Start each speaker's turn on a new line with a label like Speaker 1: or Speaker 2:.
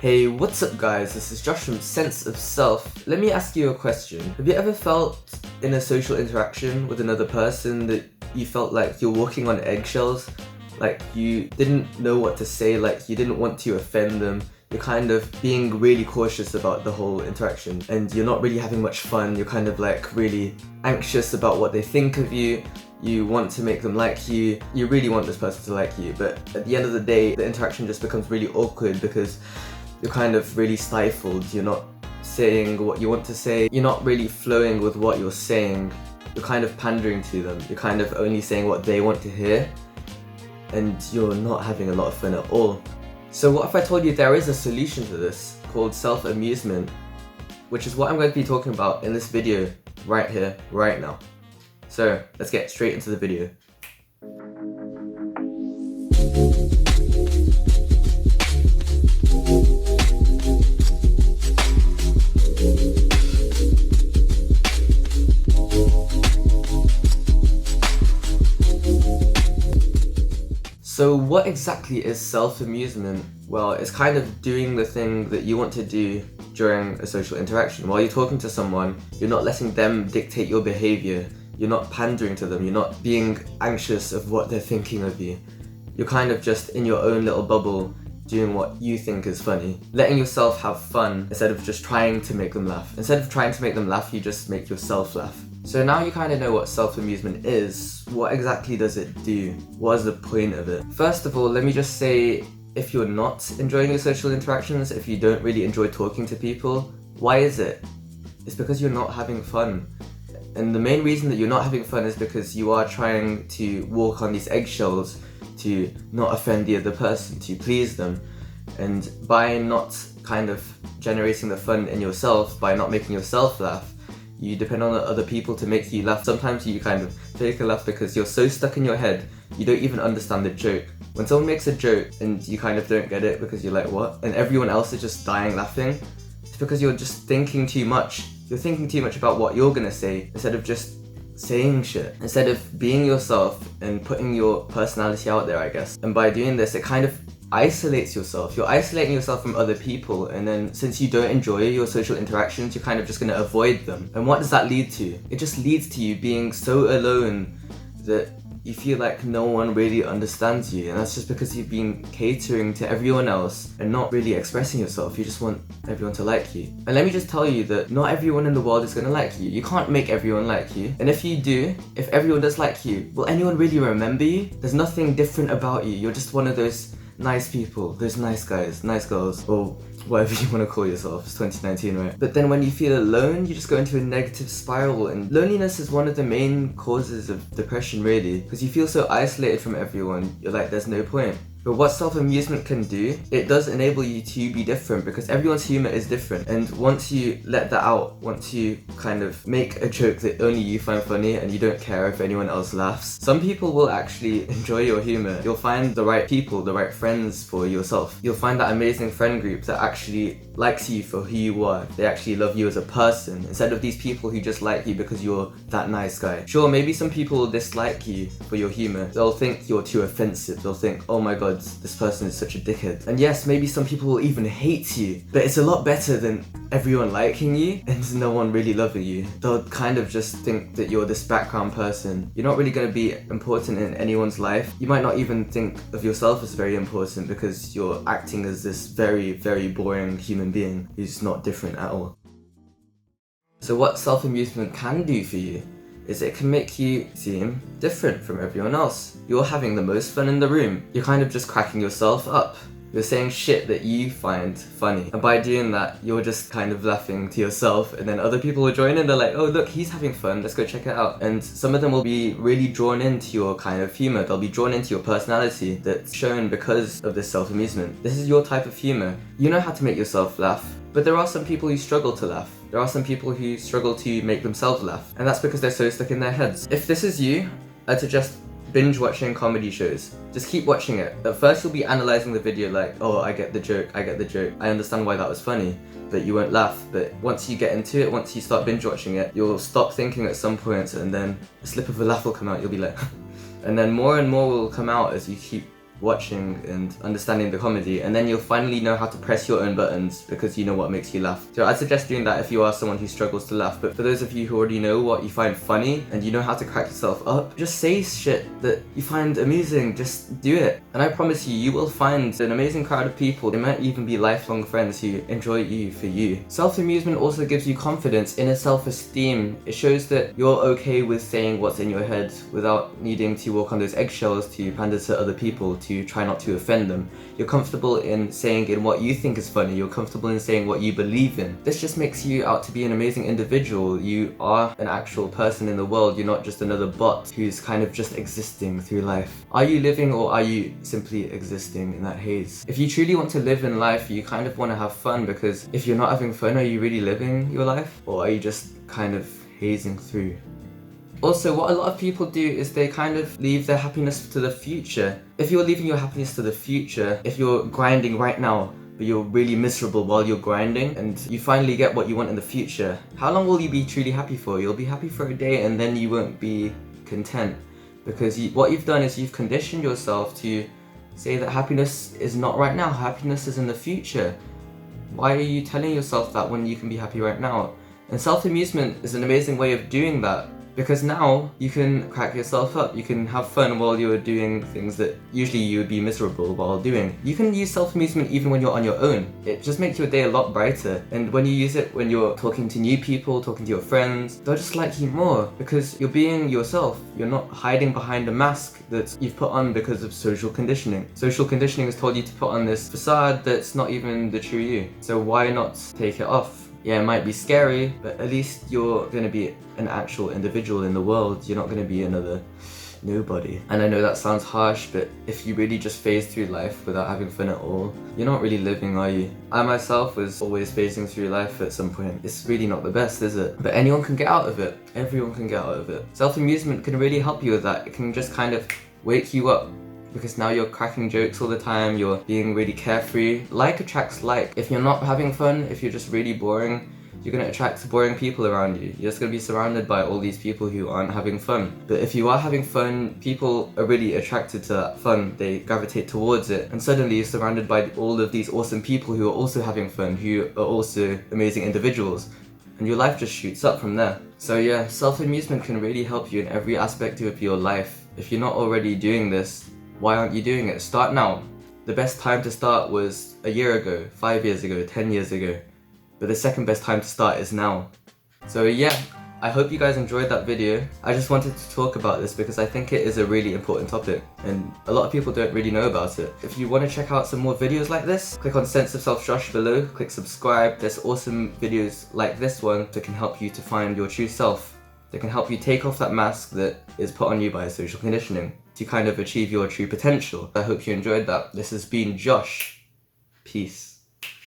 Speaker 1: Hey, what's up guys? This is Josh from Sense of Self. Let me ask you a question. Have you ever felt in a social interaction with another person that you felt like you're walking on eggshells? Like you didn't know what to say, like you didn't want to offend them. You're kind of being really cautious about the whole interaction and you're not really having much fun. You're kind of like really anxious about what they think of you. You want to make them like you. You really want this person to like you, but at the end of the day, the interaction just becomes really awkward because you're kind of really stifled. You're not saying what you want to say. You're not really flowing with what you're saying. You're kind of pandering to them. You're kind of only saying what they want to hear and you're not having a lot of fun at all. So what if I told you there is a solution to this called self-amusement, which is what I'm going to be talking about in this video right here, right now. So let's get straight into the video. So what exactly is self-amusement? Well, it's kind of doing the thing that you want to do during a social interaction. While you're talking to someone, you're not letting them dictate your behavior. You're not pandering to them. You're not being anxious of what they're thinking of you. You're kind of just in your own little bubble doing what you think is funny. Letting yourself have fun instead of just trying to make them laugh. Instead of trying to make them laugh, you just make yourself laugh. So now you kind of know what self-amusement is. What exactly does it do? What is the point of it? First of all, let me just say, if you're not enjoying your social interactions, if you don't really enjoy talking to people, why is it? It's because you're not having fun. And the main reason that you're not having fun is because you are trying to walk on these eggshells to not offend the other person, to please them. And by not kind of generating the fun in yourself, by not making yourself laugh, you depend on other people to make you laugh. Sometimes you kind of fake a laugh because you're so stuck in your head, you don't even understand the joke. When someone makes a joke and you kind of don't get it because you're like, what? And everyone else is just dying laughing, it's because you're just thinking too much. You're thinking too much about what you're gonna say instead of just saying shit. Instead of being yourself and putting your personality out there, I guess. And by doing this, it kind of isolates yourself. You're isolating yourself from other people, and then since you don't enjoy your social interactions, you're kind of just gonna avoid them. And what does that lead to? It just leads to you being so alone that you feel like no one really understands you, and that's just because you've been catering to everyone else and not really expressing yourself. You just want everyone to like you. And let me just tell you that not everyone in the world is gonna like you. You can't make everyone like you. And if you do, if everyone does like you, will anyone really remember you? There's nothing different about you. You're just one of those nice people, those nice guys, nice girls, or whatever you want to call yourself. It's 2019, right? But then when you feel alone, you just go into a negative spiral, and loneliness is one of the main causes of depression, really, because you feel so isolated from everyone. You're like, there's no point. But what self-amusement can do, it does enable you to be different, because everyone's humor is different. And once you let that out, once you kind of make a joke that only you find funny and you don't care if anyone else laughs, some people will actually enjoy your humor. You'll find the right people, the right friends for yourself. You'll find that amazing friend group that actually likes you for who you are. They actually love you as a person, instead of these people who just like you because you're that nice guy. Sure, maybe some people will dislike you for your humor. They'll think you're too offensive. They'll think, oh my god, this person is such a dickhead. And yes, maybe some people will even hate you, but it's a lot better than everyone liking you and no one really loving you. They'll kind of just think that you're this background person. You're not really going to be important in anyone's life. You might not even think of yourself as very important because you're acting as this very, very boring human being who's not different at all. So what self-amusement can do for you is it can make you seem different from everyone else. You're having the most fun in the room. You're kind of just cracking yourself up. You're saying shit that you find funny. And by doing that, you're just kind of laughing to yourself, and then other people will join in. They're like, oh look, he's having fun, let's go check it out. And some of them will be really drawn into your kind of humor. They'll be drawn into your personality that's shown because of this self-amusement. This is your type of humor. You know how to make yourself laugh. But there are some people who struggle to laugh. There are some people who struggle to make themselves laugh. And that's because they're so stuck in their heads. If this is you, I'd suggest binge watching comedy shows. Just keep watching it. At first you'll be analysing the video like, oh, I get the joke, I understand why that was funny, but you won't laugh. But once you get into it, once you start binge watching it, you'll stop thinking at some point, and then a slip of a laugh will come out. You'll be like, and then more and more will come out as you keep watching and understanding the comedy, and then you'll finally know how to press your own buttons because you know what makes you laugh. So I'd suggest doing that if you are someone who struggles to laugh. But for those of you who already know what you find funny and you know how to crack yourself up, just say shit that you find amusing, just do it. And I promise you, you will find an amazing crowd of people. They might even be lifelong friends who enjoy you for you. Self-amusement also gives you confidence, inner self-esteem. It shows that you're okay with saying what's in your head without needing to walk on those eggshells to pander to other people to try not to offend them. You're comfortable in saying in what you think is funny. You're comfortable in saying what you believe in. This just makes you out to be an amazing individual. You are an actual person in the world. You're not just another bot who's kind of just existing through life. Are you living, or are you simply existing in that haze? If you truly want to live in life, you kind of want to have fun, because if you're not having fun, are you really living your life? Or are you just kind of hazing through? Also, what a lot of people do is they kind of leave their happiness to the future. If you're leaving your happiness to the future, if you're grinding right now, but you're really miserable while you're grinding, and you finally get what you want in the future, how long will you be truly happy for? You'll be happy for a day and then you won't be content. Because what you've done is you've conditioned yourself to say that happiness is not right now, happiness is in the future. Why are you telling yourself that when you can be happy right now? And self-amusement is an amazing way of doing that, because now you can crack yourself up, you can have fun while you're doing things that usually you would be miserable while doing. You can use self-amusement even when you're on your own. It just makes your day a lot brighter. And when you use it when you're talking to new people, talking to your friends, they'll just like you more because you're being yourself. You're not hiding behind a mask that you've put on because of social conditioning. Social conditioning has told you to put on this facade that's not even the true you. So why not take it off? Yeah, it might be scary, but at least you're gonna be an actual individual in the world. You're not gonna be another nobody. And I know that sounds harsh, but if you really just phase through life without having fun at all, you're not really living, are you? I myself was always phasing through life at some point. It's really not the best, is it? But anyone can get out of it. Everyone can get out of it. Self-amusement can really help you with that. It can just kind of wake you up, because now you're cracking jokes all the time, you're being really carefree. Like attracts like. If you're not having fun, if you're just really boring, you're gonna attract boring people around you. You're just gonna be surrounded by all these people who aren't having fun. But if you are having fun, people are really attracted to that fun. They gravitate towards it. And suddenly you're surrounded by all of these awesome people who are also having fun, who are also amazing individuals. And your life just shoots up from there. So yeah, self-amusement can really help you in every aspect of your life. If you're not already doing this, why aren't you doing it? Start now. The best time to start was a year ago, 5 years ago, 10 years ago. But the second best time to start is now. So yeah, I hope you guys enjoyed that video. I just wanted to talk about this because I think it is a really important topic and a lot of people don't really know about it. If you want to check out some more videos like this, click on Sense of Self Josh below, click subscribe. There's awesome videos like this one that can help you to find your true self. That can help you take off that mask that is put on you by social conditioning to kind of achieve your true potential. I hope you enjoyed that. This has been Josh. Peace.